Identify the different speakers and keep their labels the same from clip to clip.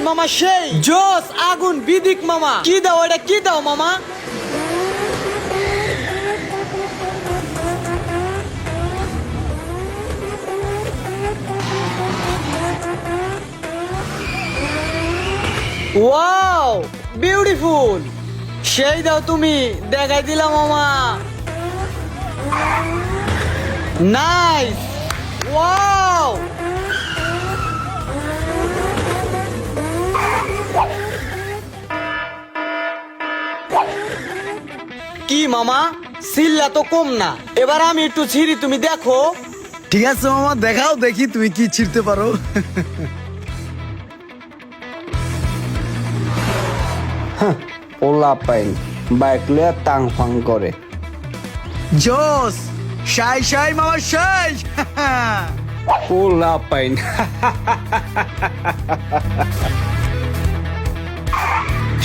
Speaker 1: মামা সেই জোস আগুন বিদিক মামা। কি দাও এটা, কি দাও মামা? ওয়াও বিউটিফুল, সেই দাও তুমি, দেখাই দিলাম মামা। Nice, wow. কি মামা, সিল্লা তো কম না, এবার আমি একটু ছিঁড়ি, তুমি দেখো।
Speaker 2: ঠিক আছে মামা, দেখাও দেখি তুমি কি ছিড়তে পারো।
Speaker 3: পোলা পাইন বাইক লইয়া তাং ফাং করে।
Speaker 2: জোস, শাই শাই মামা শাই।
Speaker 3: পোলা পাইন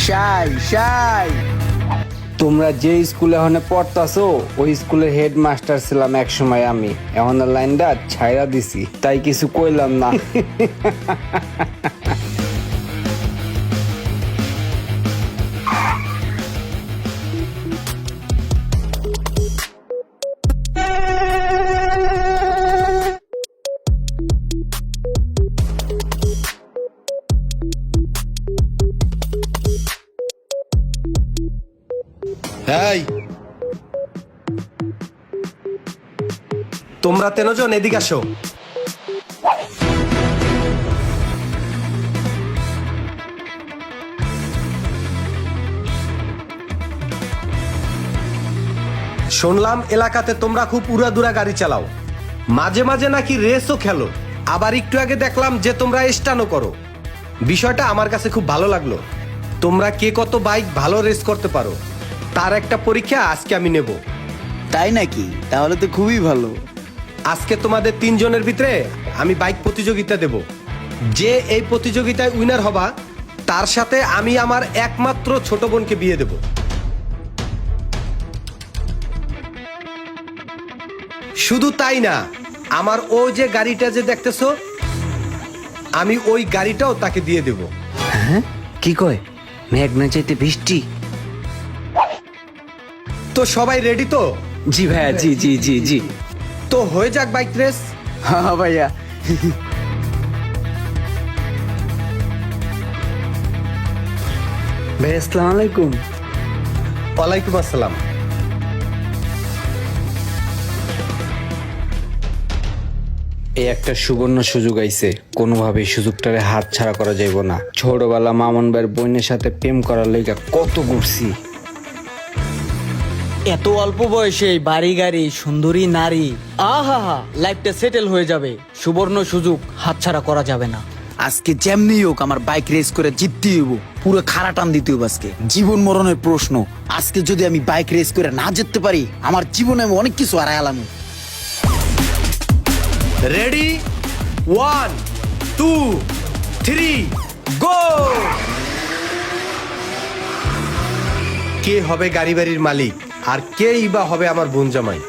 Speaker 2: শাই শাই।
Speaker 3: তোমরা যে স্কুলে এখন পড়তাছো ওই স্কুলের হেডমাস্টার ছিলাম এক সময় আমি। এখন লাইনটা ছাইরা দিছি, তাই কিছু কইলাম না।
Speaker 4: এই তোমরা তিনজন এদিকে আসো। শুনলাম এলাকাতে তোমরা খুব উড়াদুরা গাড়ি চালাও, মাঝে মাঝে নাকি রেসও খেলো, আবার একটু আগে দেখলাম যে তোমরা স্টানও করো। বিষয়টা আমার কাছে খুব ভালো লাগলো। তোমরা কে কত বাইক ভালো রেস করতে পারো তার একটা পরীক্ষা আজকে আমি নেব।
Speaker 2: তাই নাকি? তাহলে তো খুবই ভালো।
Speaker 4: আজকে তোমাদের তিনজনের ভিতরে আমি বাইক প্রতিযোগিতা দেব। যে এই প্রতিযোগিতায় উইনার হবা তার সাথে আমি আমার একমাত্র ছোট বোনকে বিয়ে দেব। শুধু তাই না, আমার ওই যে গাড়িটা যে দেখতেছো আমি ওই গাড়িটাও তাকে দিয়ে দেব।
Speaker 3: হ্যাঁ কি কয়, মেঘ না চাইতে বৃষ্টি?
Speaker 4: তো সবাই রেডি তো?
Speaker 3: জি ভাইয়া, জি জি জি জি।
Speaker 4: তো হয়ে যাক বাইক রেস।
Speaker 2: হ্যাঁ ভাইয়া।
Speaker 3: ভাই আসসালামু আলাইকুম।
Speaker 4: ওয়ালাইকুম আসসালাম।
Speaker 3: এই একটা সুবর্ণ সুযোগ আইছে, কোনোভাবে সুযোগটারে হাত ছাড়া করা যাইব না। ছোটবেলা মামুন ভাইয়ের বোনের সাথে প্রেম করার লেগা কত ঘুরছি।
Speaker 1: এত অল্প বয়সে বাড়ি গাড়ি সুন্দরী নারী, আহা হা, লাইফটা সেটেল হয়ে যাবে। সুবর্ণ সুযোগ হাতছাড়া করা যাবে না।
Speaker 2: আজকে যেমনি হোক আমার বাইক রেস করে জিততে হইব, পুরো খাড়া টান দিতে হইব। আজকে জীবন মরণের প্রশ্ন। আজকে যদি আমি বাইক রেস করে না জিততে পারি, আমার জীবনে আমি অনেক কিছু হারাইলাম।
Speaker 4: রেডি, 1 2 3 গো। কে হবে গাড়ি বাড়ির মালিক আর কেই বা হবে আমার বোন জামাই?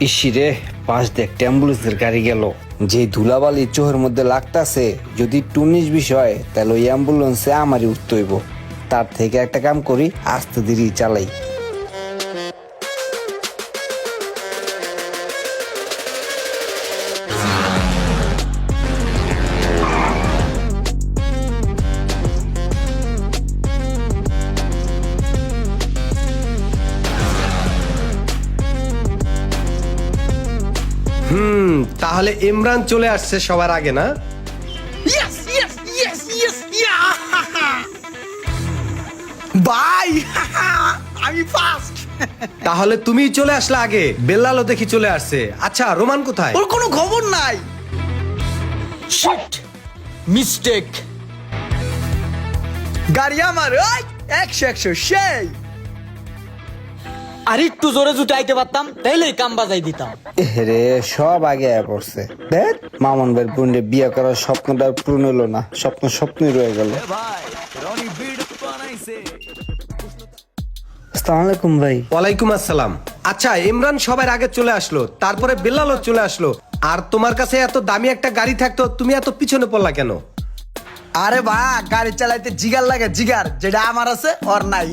Speaker 3: ইসিরে, পাশ দেখ অ্যাম্বুলেন্সের গাড়ি গেল। যে ধুলাবালি চোহের মধ্যে লাগতাছে, যদি 19 বিষয় তাহলে ওই অ্যাম্বুলেন্সে আমারই উঠতে হইব। তার থেকে একটা কাম করি, আস্তে ধীরে চালাই।
Speaker 4: তাহলে ইমরান চলে আসছে সবার আগে না?
Speaker 2: Yes yes yes yes, bye. আমি ফার্স্ট।
Speaker 4: তাহলে তুমি চলে আসলে আগে। বেল্লালও দেখি চলে আসছে। আচ্ছা, রোমান কোথায়?
Speaker 2: ওর কোনো খবর নাই।
Speaker 1: Shit, mistake.
Speaker 2: গাড়ি আমার, ওই 100 100 সেই।
Speaker 1: আর একটু জোরে জুতে আইতে পারতাম তাইলেই কাম বাজাই দিতাম।
Speaker 3: রে সব আগে আয়া পড়ছে। দেখ মামুন ভাইয়ের বোনরে বিয়ে করার স্বপ্নটা পূরণ হলো না, স্বপ্নই রয়ে গেল। আসসালামু আলাইকুম ভাই।
Speaker 4: ওয়ালাইকুম আসসালাম। আচ্ছা, ইমরান সবার আগে চলে আসলো, তারপরে বেলালও চলে আসলো, আর তোমার কাছে এত দামি একটা গাড়ি থাকতো, তুমি এত পিছনে পড়লা কেন?
Speaker 2: আরে বা গাড়ি চালাইতে জিগার লাগে, জিগার যেটা আমার আছে ওর নাই।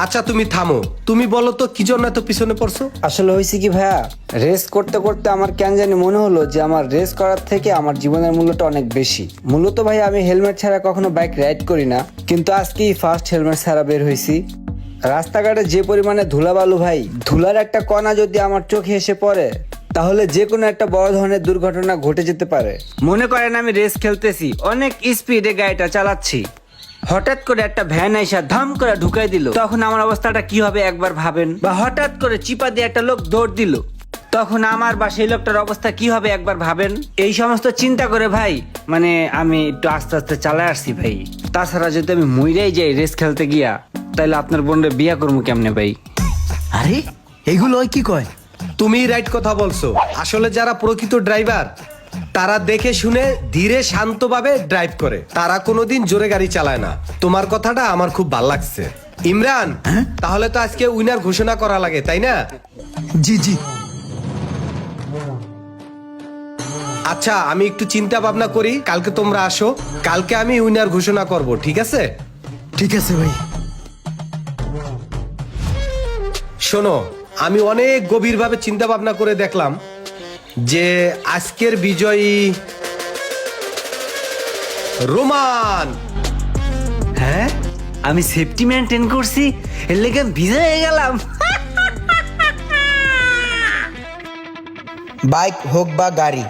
Speaker 4: আচ্ছা তুমি থামো, তুমি বলো তো কি জন্য এত পিছনে পড়ছো?
Speaker 3: আসলে হয়েছে কি ভাইয়া, রেস করতে করতে আমার কেন জানি মনে হলো যে আমার রেস করার থেকে আমার জীবনের মূল্যটা অনেক বেশি। মূলত ভাই আমি হেলমেট ছাড়া কখনো বাইক রাইড করি না, কিন্তু আজকেই ফার্স্ট হেলমেট ছাড়া বের হয়েছি। রাস্তাঘাটে যে পরিমাণে ধুলাবালু ভাই, ধুলার একটা কণা যদি আমার চোখে এসে পড়ে তাহলে যে কোনো একটা বড় ধরনের দুর্ঘটনা ঘটে যেতে পারে। মনে করেন আমি রেস খেলতেছি, অনেক স্পিডে গাড়িটা চালাচ্ছি, হঠাৎ করে একটা ভ্যান আইসা ধাম করে ঢুকাই দিল, তখন আমার অবস্থাটা কি হবে একবার ভাবেন। বা হঠাৎ করে চিপা দিয়ে একটা লোক দৌড় দিল, তখন আমার বা সেই লোকটার অবস্থা কি হবে একবার ভাবেন। এই সমস্ত চিন্তা করে ভাই মানে আমি একটু আস্তে আস্তে চালায় আসছি ভাই। তাছাড়া যদি আমি মইরাই যাই রেস খেলতে গিয়া, তাহলে আপনার বোনের বিয়া করবো কেমনে ভাই?
Speaker 2: আরে এগুলো কি কয়?
Speaker 4: তুমি রাইট কথা বলছো। আসলে যারা প্রকৃত ড্রাইভার তারা দেখে শুনে ধীরে শান্তভাবে ড্রাইভ করে, তারা কোনোদিন জোরে গাড়ি চালায় না। তোমার কথাটা আমার খুব ভালো লাগছে ইমরান। তাহলে তো আজকে উইনার ঘোষণা করা লাগে, তাই না?
Speaker 2: জি জি।
Speaker 4: আচ্ছা আমি একটু চিন্তা ভাবনা করি, কালকে তোমরা আসো, কালকে আমি উইনার ঘোষণা করব, ঠিক আছে?
Speaker 2: ঠিক আছে ভাই।
Speaker 4: শোনো, আমি অনেক গভীরভাবে চিন্তা ভাবনা করে দেখলাম যে আজকের বিজয়ী রোমান।
Speaker 3: হ্যাঁ, আমি সেফটি মেনটেন করছি, এর লেগে আমি ভিজে হয়ে গেলাম।
Speaker 2: বাইক হোক বা গাড়ি,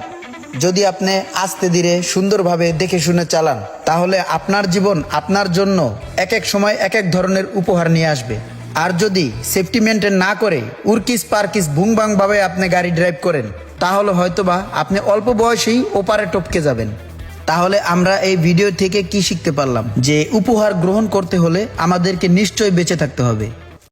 Speaker 2: যদি আপনি আস্তে ধীরে সুন্দরভাবে দেখে শুনে চালান, তাহলে আপনার জীবন আপনার জন্য এক এক সময় এক এক ধরনের উপহার নিয়ে আসবে। আর যদি সেফটি মেনটেন না করে উরকিস পারকিস ভুংবাং ভাবে আপনি গাড়ি ড্রাইভ করেন, তাহলে হয়তোবা আপনি অল্প বয়সেই ওপারে টপকে যাবেন। তাহলে আমরা এই ভিডিও থেকে কি শিখতে পারলাম? যে উপহার গ্রহণ করতে হলে আমাদেরকে নিশ্চয়ই বেঁচে থাকতে হবে।